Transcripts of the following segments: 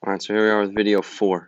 Alright, so here we are with video 4.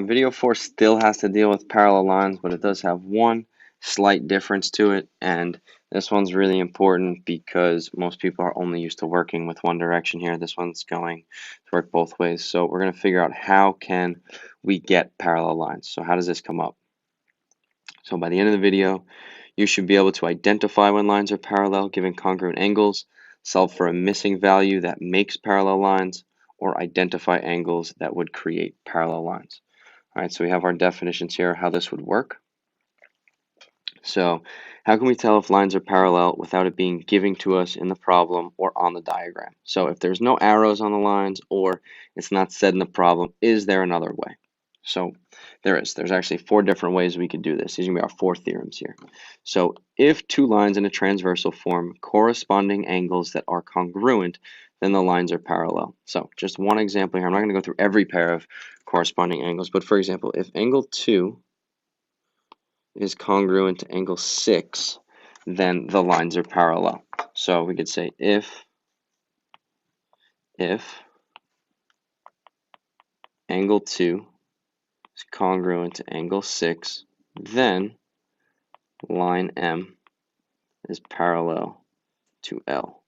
Video 4 still has to deal with parallel lines, but it does have one slight difference to it, and this one's really important because most people are only used to working with one direction here. This one's going to work both ways. So we're going to figure out how can we get parallel lines. So how does this come up? So by the end of the video, you should be able to identify when lines are parallel given congruent angles, solve for a missing value that makes parallel lines, or identify angles that would create parallel lines. All right, so we have our definitions here, how this would work. So how can we tell if lines are parallel without it being given to us in the problem or on the diagram? So if there's no arrows on the lines or it's not said in the problem, is there another way? So there is. There's actually 4 different ways we could do this. These are going to be our 4 theorems here. So if two lines in a transversal form corresponding angles that are congruent, then the lines are parallel. So just one example here. I'm not going to go through every pair of corresponding angles, but for example, if angle 2 is congruent to angle 6, then the lines are parallel. So we could say if angle 2 is congruent to angle 6, then line M is parallel to L.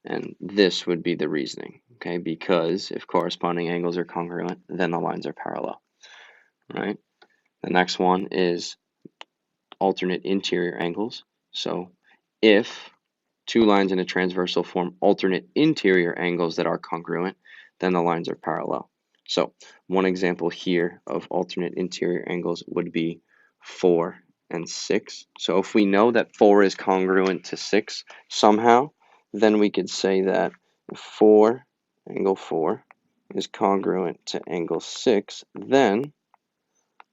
And this would be the reasoning, okay? Because if corresponding angles are congruent, then the lines are parallel, right? The next one is alternate interior angles. So if two lines in a transversal form alternate interior angles that are congruent, then the lines are parallel. So one example here of alternate interior angles would be 4 and 6. So if we know that 4 is congruent to 6 somehow, then we could say that angle 4 is congruent to angle 6, then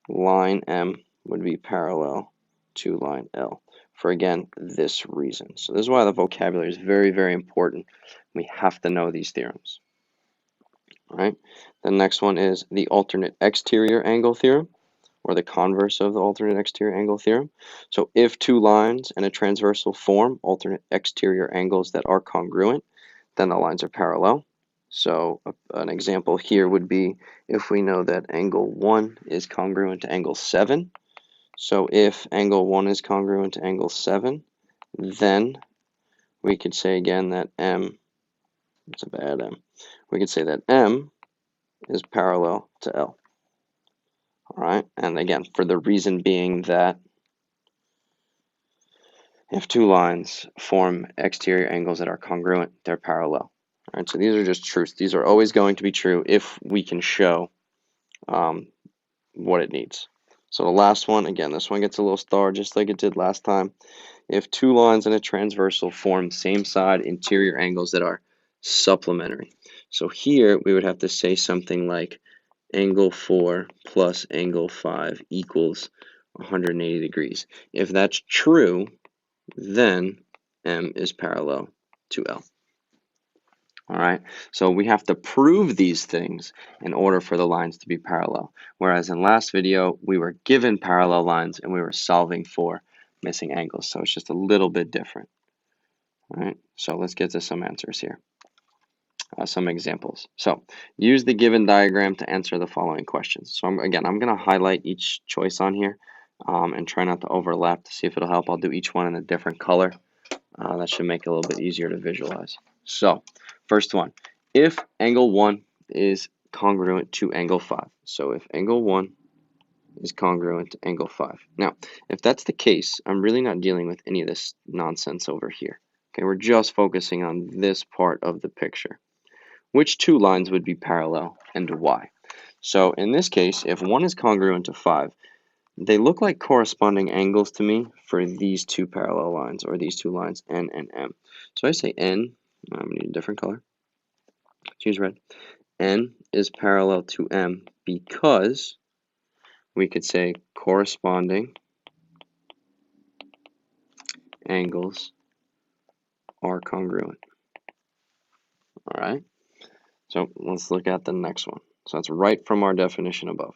line M would be parallel to line L for, again, this reason. So this is why the vocabulary is very, very important. We have to know these theorems. All right. The next one is the alternate exterior angle theorem, or the converse of the alternate exterior angle theorem. So if two lines in a transversal form alternate exterior angles that are congruent, then the lines are parallel. So an example here would be if we know that angle 1 is congruent to angle 7. So if angle 1 is congruent to angle 7, then we could say again that M, it's a bad M, we could say that M is parallel to L. All right, and again, for the reason being that if two lines form exterior angles that are congruent, they're parallel. All right, so these are just truths. These are always going to be true if we can show what it needs. So the last one, again, this one gets a little star just like it did last time. If two lines in a transversal form same side interior angles that are supplementary. So here we would have to say something like angle 4 plus angle 5 equals 180 degrees. If that's true, then M is parallel to L. All right, so we have to prove these things in order for the lines to be parallel. Whereas in last video, we were given parallel lines and we were solving for missing angles. So it's just a little bit different. All right, so let's get to some answers here. Some examples. So use the given diagram to answer the following questions. So I'm going to highlight each choice on here and try not to overlap to see if it'll help. I'll do each one in a different color. That should make it a little bit easier to visualize. So first one, if angle 1 is congruent to angle 5. So if angle 1 is congruent to angle 5. Now, if that's the case, I'm really not dealing with any of this nonsense over here. Okay, we're just focusing on this part of the picture. Which two lines would be parallel and why? So in this case, if 1 is congruent to 5, they look like corresponding angles to me for these two parallel lines, or these two lines, N and M. So I say N, I'm going to need a different color. Choose red. N is parallel to M because we could say corresponding angles are congruent. All right, so let's look at the next one. So that's right from our definition above.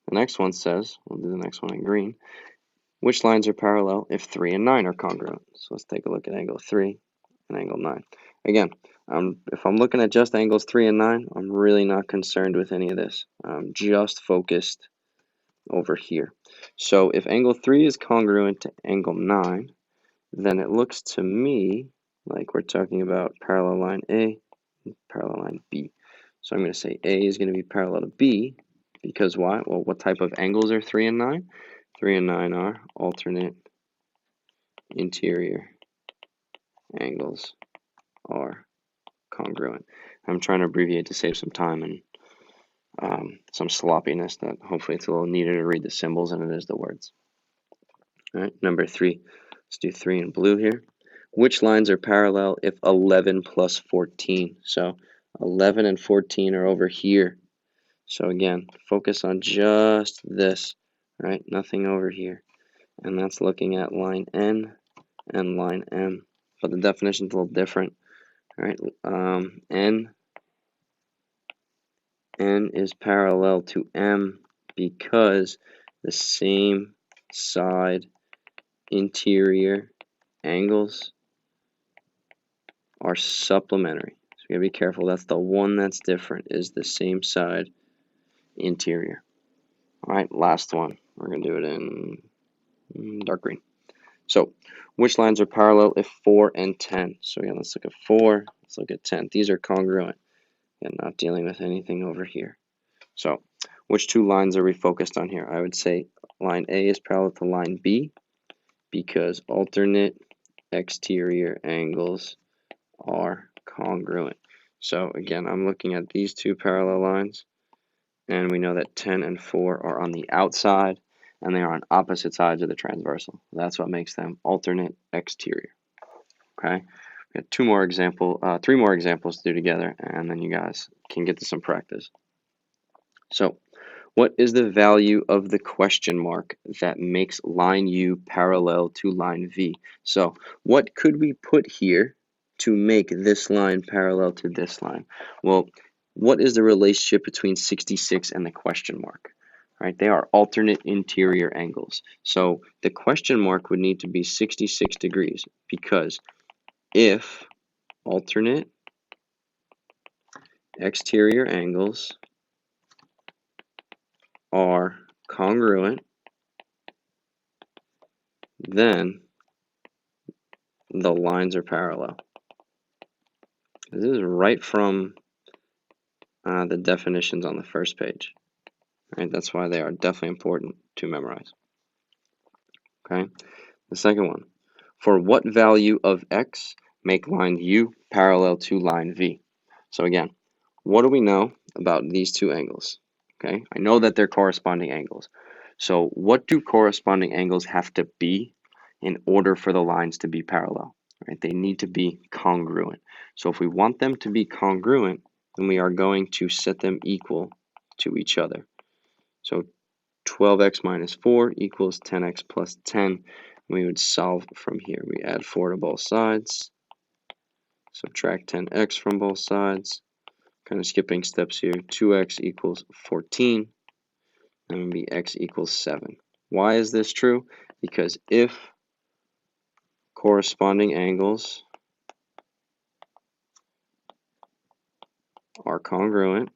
The next one says, we'll do the next one in green, which lines are parallel if 3 and 9 are congruent? So let's take a look at angle 3 and angle 9. again, if I'm looking at just angles 3 and 9, I'm really not concerned with any of this. I'm just focused over here. So if angle 3 is congruent to angle 9, then it looks to me like we're talking about parallel line A and parallel line B. So I'm going to say A is going to be parallel to B, because why? Well, what type of angles are 3 and 9? 3 and 9 are alternate interior angles are congruent. I'm trying to abbreviate to save some time and some sloppiness that hopefully it's a little neater to read the symbols than it is the words. All right, number 3. Let's do 3 in blue here. Which lines are parallel if 11 plus 14? So 11 and 14 are over here. So again, focus on just this, right? Nothing over here. And that's looking at line N and line M. But the definition's a little different, right? N is parallel to M because the same side interior angles are supplementary. So you gotta be careful. That's the one that's different, is the same side interior. All right, last one. We're gonna do it in dark green. So, which lines are parallel if 4 and 10? So again, let's look at 4, let's look at 10. These are congruent and not dealing with anything over here. So, which two lines are we focused on here? I would say line A is parallel to line B because alternate exterior angles are congruent. So again, I'm looking at these two parallel lines, and we know that 10 and 4 are on the outside, and they are on opposite sides of the transversal. That's what makes them alternate exterior. Okay, we got three more examples to do together, and then you guys can get to some practice. So, what is the value of the question mark that makes line U parallel to line V? So, what could we put here to make this line parallel to this line? Well, what is the relationship between 66 and the question mark? Right, they are alternate interior angles. So the question mark would need to be 66 degrees because if alternate exterior angles are congruent, then the lines are parallel. This is right from the definitions on the first page. Right? That's why they are definitely important to memorize. Okay. The second one. For what value of x make line U parallel to line V? So again, what do we know about these two angles? Okay. I know that they're corresponding angles. So what do corresponding angles have to be in order for the lines to be parallel? Right? They need to be congruent. So if we want them to be congruent, then we are going to set them equal to each other. So 12x minus 4 equals 10x plus 10. We would solve from here. We add 4 to both sides, subtract 10x from both sides, kind of skipping steps here. 2x equals 14, and it would be x equals 7. Why is this true? Because if corresponding angles are congruent,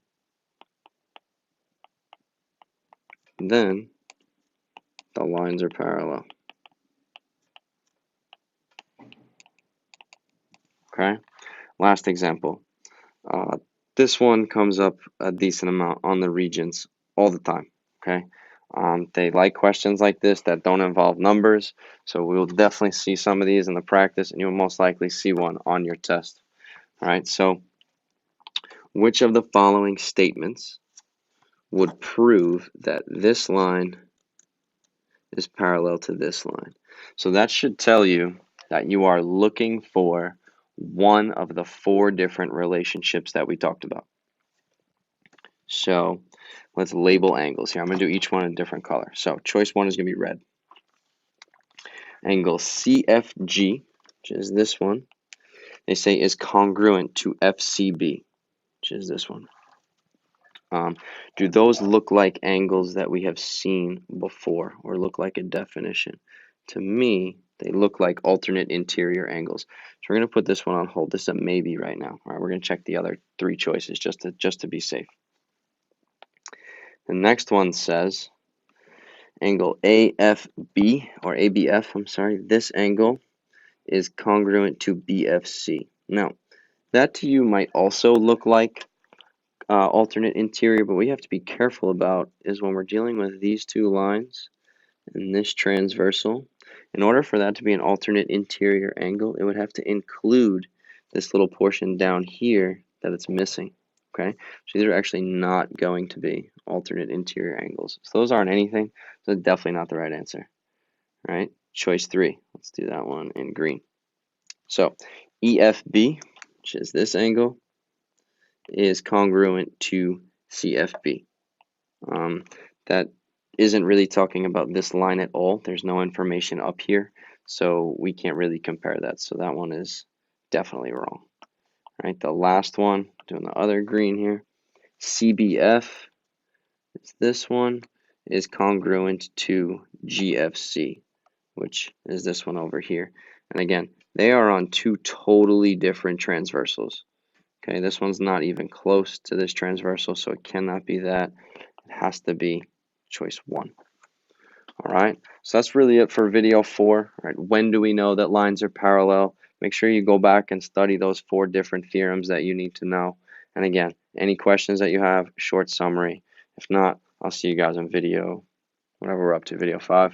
then the lines are parallel. Okay, last example. This one comes up a decent amount on the Regents all the time. Okay, they like questions like this that don't involve numbers, so we'll definitely see some of these in the practice, and you'll most likely see one on your test. All right, so which of the following statements would prove that this line is parallel to this line? So that should tell you that you are looking for one of the 4 different relationships that we talked about. So let's label angles here. I'm going to do each one in a different color. So choice 1 is going to be red. Angle CFG, which is this one, they say is congruent to FCB, which is this one. Do those look like angles that we have seen before or look like a definition? To me, They look like alternate interior angles. So we're going to put this one on hold. This is a maybe right now. All right, we're going to check the other three choices just to be safe. The next one says angle AFB or ABF, I'm sorry. This angle is congruent to BFC. Now, that to you might also look like alternate interior, but what you have to be careful about is when we're dealing with these two lines and this transversal, in order for that to be an alternate interior angle, it would have to include this little portion down here that it's missing. Okay, so these are actually not going to be alternate interior angles. So those aren't anything. So definitely not the right answer. All right, choice 3. Let's do that one in green. So EFB, which is this angle, is congruent to CFB. That isn't really talking about this line at all. There's no information up here, so we can't really compare that. So that one is definitely wrong. All right, the last one, doing the other green here, CBF, is this one, is congruent to GFC, which is this one over here. And again, they are on two totally different transversals. Okay, this one's not even close to this transversal, so it cannot be that. It has to be choice 1. All right, so that's really it for video 4. All right, when do we know that lines are parallel? Make sure you go back and study those 4 different theorems that you need to know. And again, any questions that you have, short summary. If not, I'll see you guys in video, whatever we're up to, video 5.